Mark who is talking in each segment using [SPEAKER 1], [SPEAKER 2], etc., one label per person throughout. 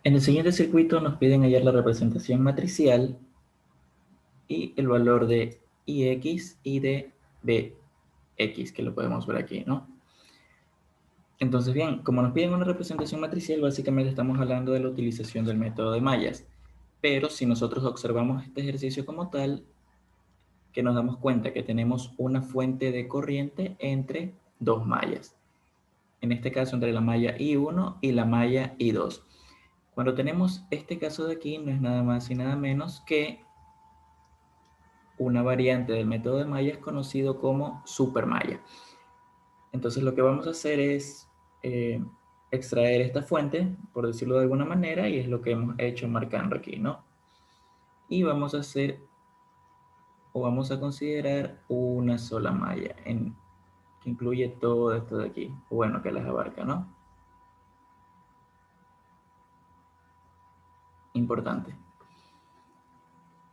[SPEAKER 1] En el siguiente circuito nos piden hallar la representación matricial y el valor de IX y de BX, que lo podemos ver aquí, ¿no? Entonces, bien, como nos piden una representación matricial, básicamente estamos hablando de la utilización del método de mallas. Pero si nosotros observamos este ejercicio como tal, que nos damos cuenta que tenemos una fuente de corriente entre dos mallas. En este caso, entre la malla I1 y la malla I2. Cuando tenemos este caso de aquí, no es nada más y nada menos que una variante del método de mallas conocido como supermalla. Entonces lo que vamos a hacer es extraer esta fuente, por decirlo de alguna manera, y es lo que hemos hecho marcando aquí, ¿no? Y vamos a hacer, o vamos a considerar una sola malla, que incluye todo esto de aquí, o bueno, que las abarca, ¿no? Importante.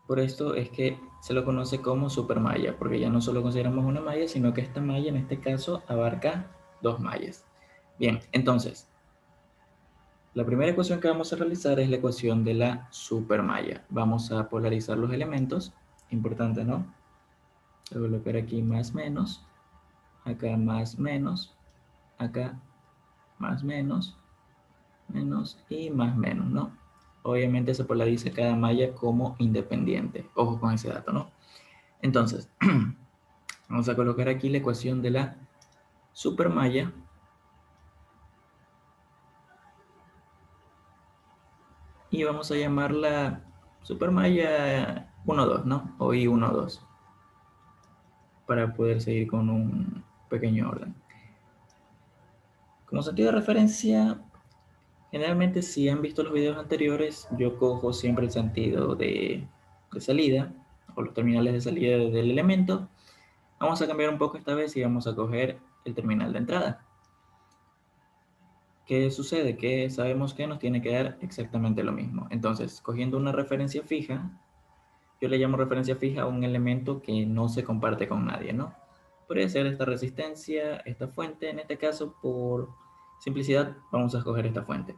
[SPEAKER 1] Por esto es que se lo conoce como supermalla, porque ya no solo consideramos una malla, sino que esta malla en este caso abarca dos mallas. Bien, entonces, la primera ecuación que vamos a realizar es la ecuación de la supermalla. Vamos a polarizar los elementos, importante, ¿no? Voy a colocar aquí más menos, acá más menos, acá más menos, menos y más menos, ¿no? Obviamente se polariza cada malla como independiente. Ojo con ese dato, ¿no? Entonces, vamos a colocar aquí la ecuación de la supermalla. Y vamos a llamarla supermalla 1,2, ¿no? O I1,2. Para poder seguir con un pequeño orden. Como sentido de referencia, generalmente si han visto los videos anteriores, yo cojo siempre el sentido de salida, o los terminales de salida del elemento. Vamos a cambiar un poco esta vez y vamos a coger el terminal de entrada. ¿Qué sucede? Que sabemos que nos tiene que dar exactamente lo mismo. Entonces, cogiendo una referencia fija, yo le llamo referencia fija a un elemento que no se comparte con nadie, ¿no? Podría ser esta resistencia, esta fuente. En este caso, por simplicidad, vamos a escoger esta fuente.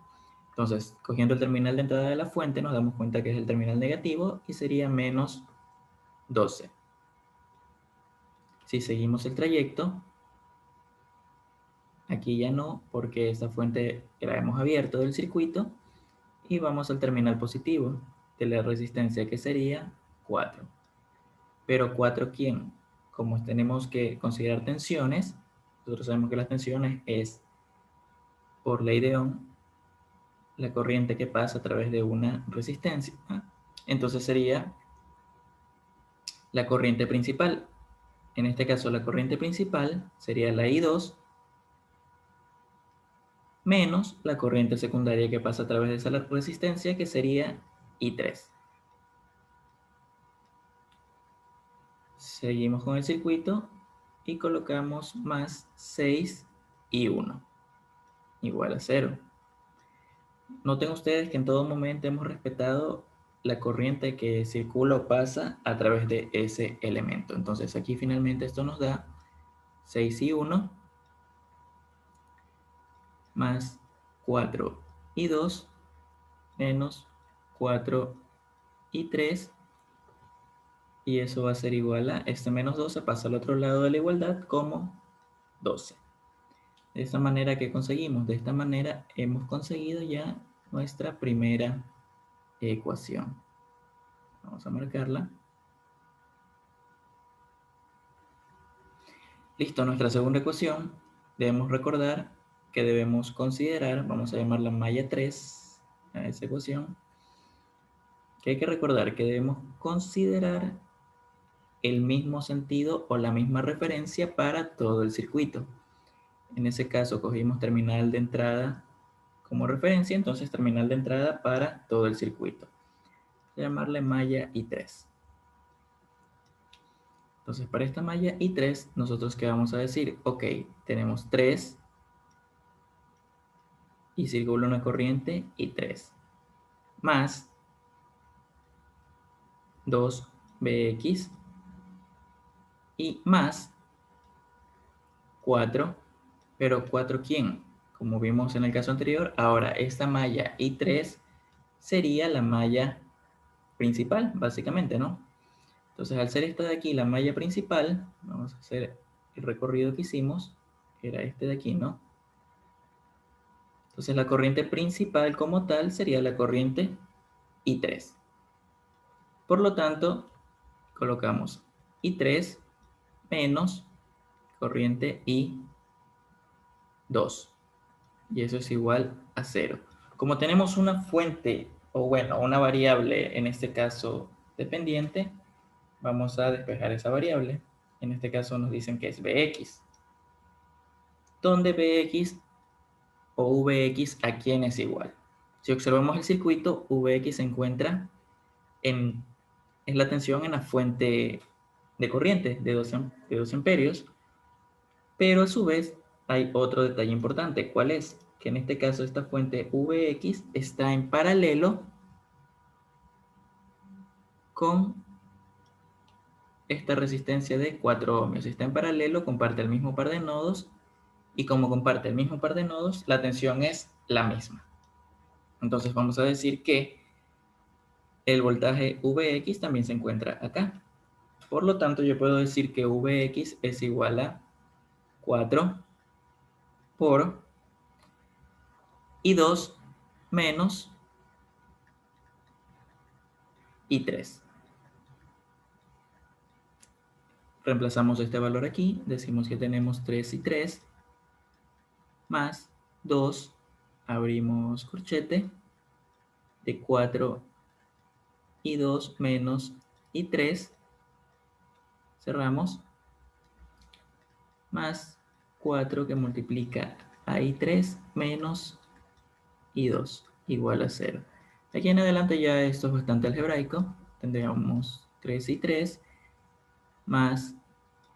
[SPEAKER 1] Entonces, cogiendo el terminal de entrada de la fuente, nos damos cuenta que es el terminal negativo y sería menos 12. Si seguimos el trayecto, aquí ya no, porque esta fuente la hemos abierto del circuito, y vamos al terminal positivo de la resistencia, que sería 4. Pero 4, ¿quién? Como tenemos que considerar tensiones, nosotros sabemos que las tensiones es, por ley de Ohm, la corriente que pasa a través de una resistencia. Entonces sería la corriente principal. En este caso, la corriente principal sería la I2 menos la corriente secundaria que pasa a través de esa resistencia, que sería I3. Seguimos con el circuito y colocamos más 6 y 1 igual a 0. Noten ustedes que en todo momento hemos respetado la corriente que circula o pasa a través de ese elemento. Entonces aquí finalmente esto nos da 6 y 1 más 4 y 2 menos 4 y 3, y eso va a ser igual a este menos 12 pasa al otro lado de la igualdad como 12. De esta manera que conseguimos, de esta manera hemos conseguido ya nuestra primera ecuación. Vamos a marcarla. Listo, nuestra segunda ecuación, debemos recordar que debemos considerar, vamos a llamarla malla 3 a esa ecuación, que hay que recordar que debemos considerar el mismo sentido o la misma referencia para todo el circuito. En ese caso cogimos terminal de entrada como referencia, entonces terminal de entrada para todo el circuito. Voy a llamarle malla I3. Entonces para esta malla I3, nosotros qué vamos a decir, ok, tenemos 3 y circula una corriente I3 más 2BX y más 4, pero 4 ¿quién? Como vimos en el caso anterior, ahora esta malla I3 sería la malla principal, básicamente, ¿no? Entonces, al ser esta de aquí la malla principal, vamos a hacer el recorrido que hicimos, era este de aquí, ¿no? Entonces, la corriente principal como tal sería la corriente I3. Por lo tanto, colocamos I3 menos corriente I2. Y eso es igual a 0. Como tenemos una fuente, o bueno, una variable, en este caso dependiente, vamos a despejar esa variable. En este caso nos dicen que es Bx. Donde Bx o Vx a quién es igual. Si observamos el circuito, Vx se encuentra es la tensión en la fuente de corriente de 2 amperios, pero a su vez hay otro detalle importante. ¿Cuál es? Que en este caso esta fuente Vx está en paralelo con esta resistencia de 4 ohmios. Está en paralelo, comparte el mismo par de nodos, y como comparte el mismo par de nodos, la tensión es la misma. Entonces vamos a decir que el voltaje Vx también se encuentra acá. Por lo tanto, yo puedo decir que Vx es igual a 4 por I2 menos I3. Reemplazamos este valor aquí, decimos que tenemos 3 y 3 más 2, abrimos corchete, de 4 y 2 menos y 3, cerramos, más 4 que multiplica a i3 menos i2 igual a 0. Aquí en adelante ya esto es bastante algebraico. Tendríamos 3 y 3 más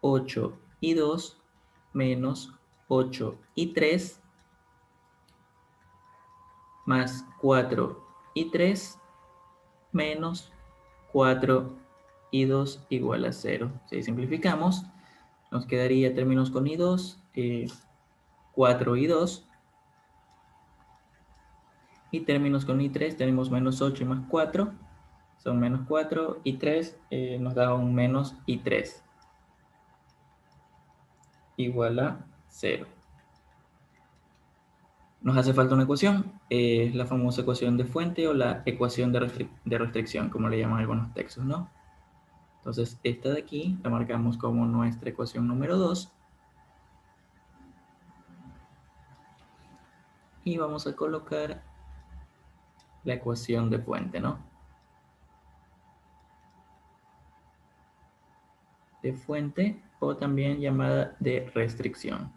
[SPEAKER 1] 8 y 2 menos 8 y 3 más 4 y 3 menos 4 y 2 igual a 0. Si simplificamos, nos quedaría términos con i2, 4 y 2, y términos con i3 tenemos menos 8 y más 4, son menos 4 y 3 nos da un menos i3 igual a 0. Nos hace falta una ecuación, es la famosa ecuación de fuente o la ecuación de restricción, como le llaman algunos textos, ¿no? Entonces, esta de aquí la marcamos como nuestra ecuación número 2. Y vamos a colocar la ecuación de fuente, ¿no? De fuente o también llamada de restricción.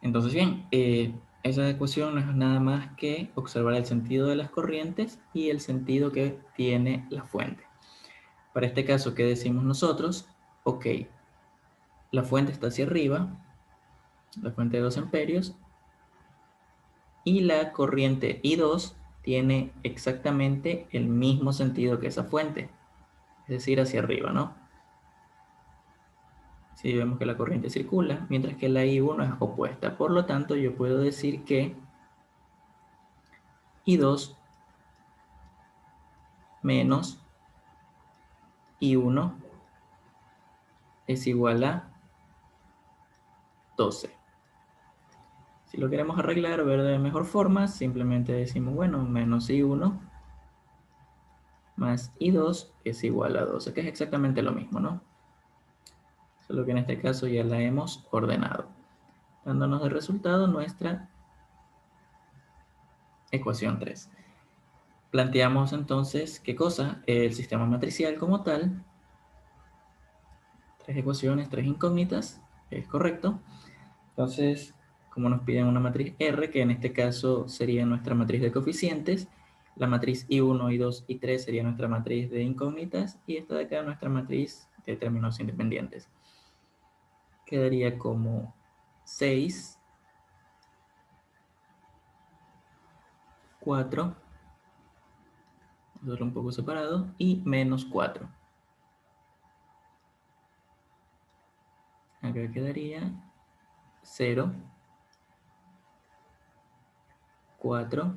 [SPEAKER 1] Entonces, bien, esa ecuación no es nada más que observar el sentido de las corrientes y el sentido que tiene la fuente. Para este caso, ¿qué decimos nosotros? Ok, la fuente está hacia arriba, la fuente de 2 amperios, y la corriente I2 tiene exactamente el mismo sentido que esa fuente, es decir, hacia arriba, ¿no? Si vemos que la corriente circula, mientras que la I1 es opuesta. Por lo tanto, yo puedo decir que I2 menos I1 es igual a 12. Si lo queremos arreglar, ver de mejor forma, simplemente decimos, bueno, menos I1 más I2 es igual a 12, que es exactamente lo mismo, ¿no? Solo que en este caso ya la hemos ordenado, dándonos de resultado nuestra ecuación 3. Planteamos entonces, ¿qué cosa? El sistema matricial como tal. 3 ecuaciones, 3 incógnitas, es correcto. Entonces, como nos piden una matriz R, que en este caso sería nuestra matriz de coeficientes, la matriz I1, I2, I3 sería nuestra matriz de incógnitas, y esta de acá nuestra matriz de términos independientes. Quedaría como 6, 4, solo un poco separado, y menos 4. Acá quedaría 0, 4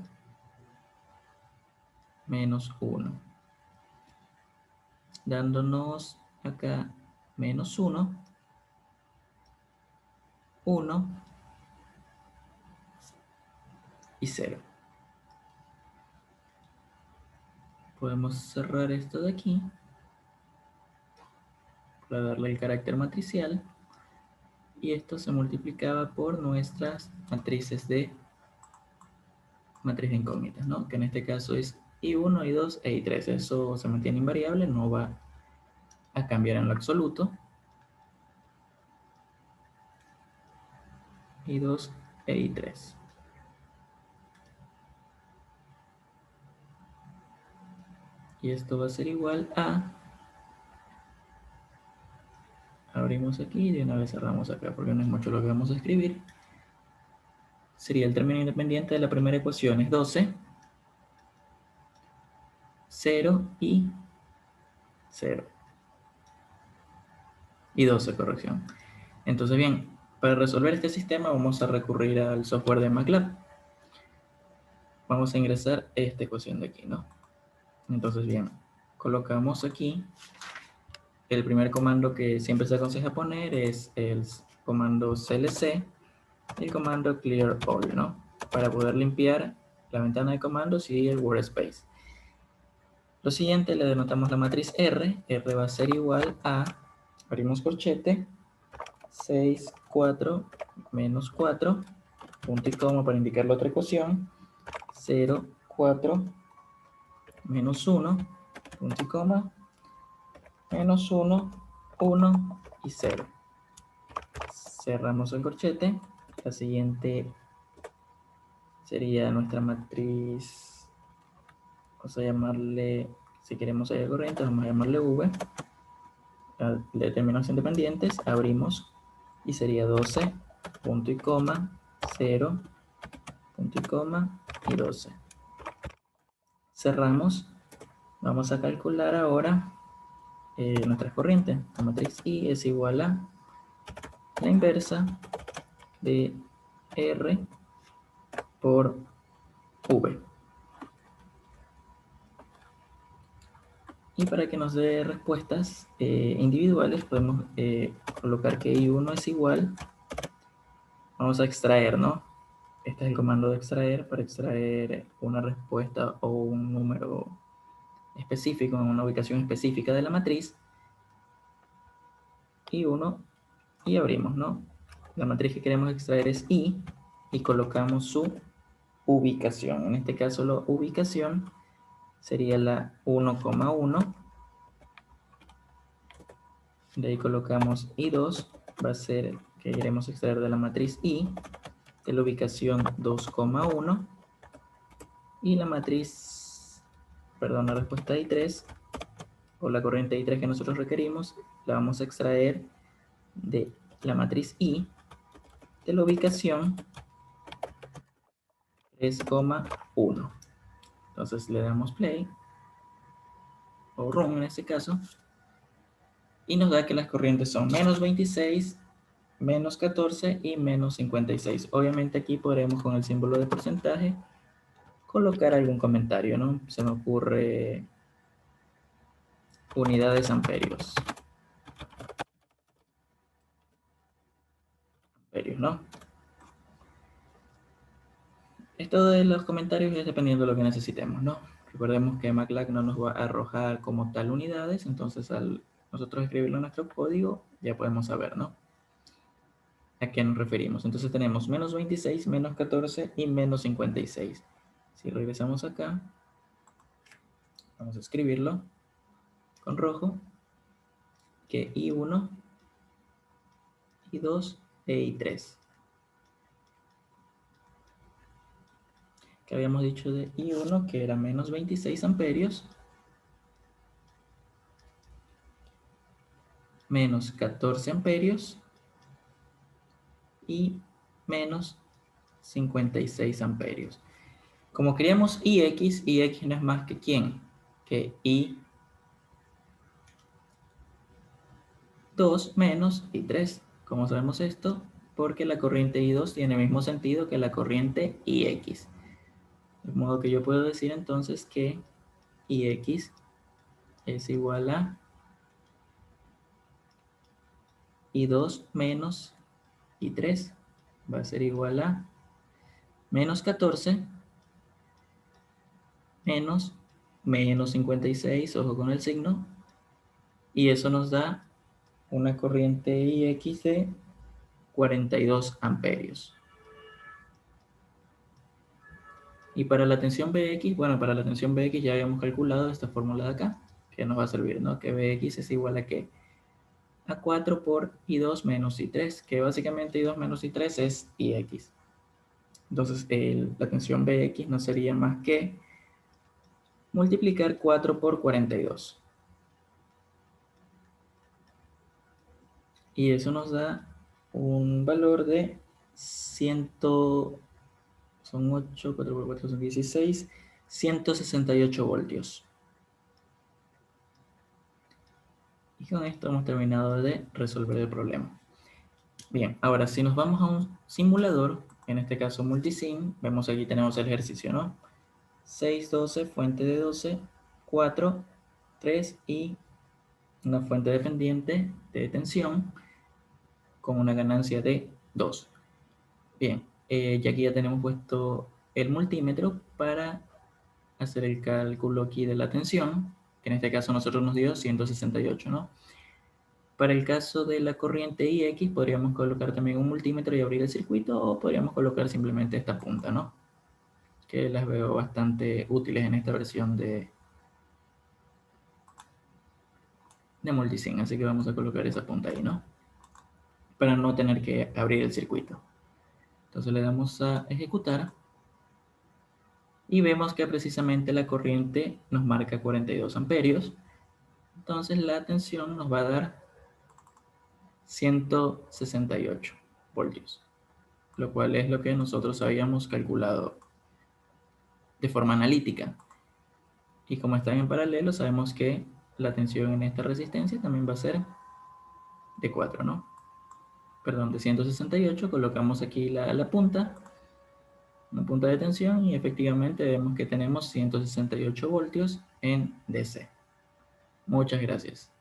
[SPEAKER 1] menos 1. Dándonos acá menos 1, 1 y 0. Podemos cerrar esto de aquí para darle el carácter matricial. Y esto se multiplicaba por nuestras matrices de matriz de incógnitas, ¿no? Que en este caso es I1, I2 e I3. Eso se mantiene invariable, no va a cambiar en lo absoluto. I2 e I3. Y esto va a ser igual a... Abrimos aquí y de una vez cerramos acá, porque no es mucho lo que vamos a escribir. Sería el término independiente de la primera ecuación, es 12, 0 y 0. Y 12, corrección. Entonces, bien, para resolver este sistema vamos a recurrir al software de MATLAB. Vamos a ingresar esta ecuación de aquí, ¿no? Entonces, bien, colocamos aquí el primer comando que siempre se aconseja poner es el comando clc y el comando clear all, ¿no? Para poder limpiar la ventana de comandos y el workspace. Lo siguiente, le denotamos la matriz R. R va a ser igual a, abrimos corchete, 6, 4, menos 4, punto y coma para indicar la otra ecuación, 0, 4, menos 1, punto y coma, menos 1, 1 y 0. Cerramos el corchete. La siguiente sería nuestra matriz. Vamos a llamarle, si queremos hallar corriente, vamos a llamarle V. De términos independientes, abrimos y sería 12, punto y coma, 0, punto y coma y 12. Cerramos. Vamos a calcular ahora nuestras corrientes. La matriz I es igual a la inversa de R por V. Y para que nos dé respuestas individuales, podemos colocar que I1 es igual. Vamos a extraer, ¿no? Este es el comando de extraer para extraer una respuesta o un número específico en una ubicación específica de la matriz. I1 y abrimos, ¿no? La matriz que queremos extraer es I y colocamos su ubicación. En este caso la ubicación sería la 1,1. De ahí colocamos I2, va a ser que queremos extraer de la matriz I, de la ubicación 2,1. Y la matriz, perdón, la respuesta I3, o la corriente I3 que nosotros requerimos, la vamos a extraer de la matriz I, de la ubicación 3,1. Entonces le damos play, o run en este caso, y nos da que las corrientes son menos 26, menos 14 y menos 56. Obviamente aquí podremos con el símbolo de porcentaje colocar algún comentario, ¿no? Se me ocurre unidades amperios. Amperios, ¿no? Esto de los comentarios es dependiendo de lo que necesitemos, ¿no? Recordemos que MATLAB no nos va a arrojar como tal unidades, entonces al nosotros escribirlo en nuestro código ya podemos saber, ¿no? ¿A qué nos referimos? Entonces tenemos menos 26, menos 14 y menos 56. Si regresamos acá, vamos a escribirlo con rojo, que I1, I2 e I3. Que habíamos dicho de I1 que era menos 26 amperios, menos 14 amperios y menos 56 amperios. Como queríamos IX no es más que ¿quién? Que I2 menos I3. ¿Cómo sabemos esto? Porque la corriente I2 tiene el mismo sentido que la corriente IX. De modo que yo puedo decir entonces que Ix es igual a I2 menos I3. Va a ser igual a menos 14 menos 56, ojo con el signo, y eso nos da una corriente Ix de 42 amperios. Y para la tensión Bx, bueno, para la tensión Bx ya habíamos calculado esta fórmula de acá, que nos va a servir, ¿no? Que Bx es igual a ¿qué? A 4 por I2 menos I3, que básicamente I2 menos I3 es Ix. Entonces, la tensión Bx no sería más que multiplicar 4 por 42. Y eso nos da un valor de 100, son 8, 4 por 4 son 16, 168 voltios. Y con esto hemos terminado de resolver el problema. Bien, ahora si nos vamos a un simulador, en este caso multisim, vemos aquí tenemos el ejercicio, ¿no? 6, 12, fuente de 12, 4, 3 y una fuente dependiente de tensión con una ganancia de 2. Bien, y aquí ya tenemos puesto el multímetro para hacer el cálculo aquí de la tensión, que en este caso nosotros nos dio 168, ¿no? Para el caso de la corriente Ix podríamos colocar también un multímetro y abrir el circuito, o podríamos colocar simplemente esta punta, ¿no? Que las veo bastante útiles en esta versión de Multisim, así que vamos a colocar esa punta ahí, ¿no? Para no tener que abrir el circuito. Entonces le damos a ejecutar y vemos que precisamente la corriente nos marca 42 amperios. Entonces la tensión nos va a dar 168 voltios, lo cual es lo que nosotros habíamos calculado de forma analítica. Y como están en paralelo, sabemos que la tensión en esta resistencia también va a ser de 4, ¿no? Perdón, de 168. Colocamos aquí la punta, una punta de tensión, y efectivamente vemos que tenemos 168 voltios en DC. Muchas gracias.